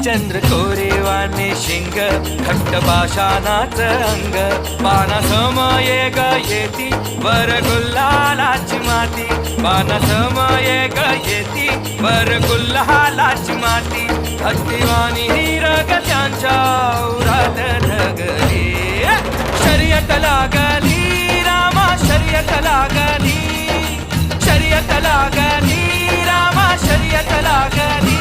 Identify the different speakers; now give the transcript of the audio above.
Speaker 1: चंद्र कोरेवाने शिंग खट्ट पाषाणाच अंग पानासमये ग येती वर गुल्हालाची माती पानासमये ग येती वर गुल्हालाची माती हत्तीवाणी हिरग त्यांच्या उरात ढगली शर्यत लागली रामा शर्यत लागली शर्यत लागली रामा शर्यत लागली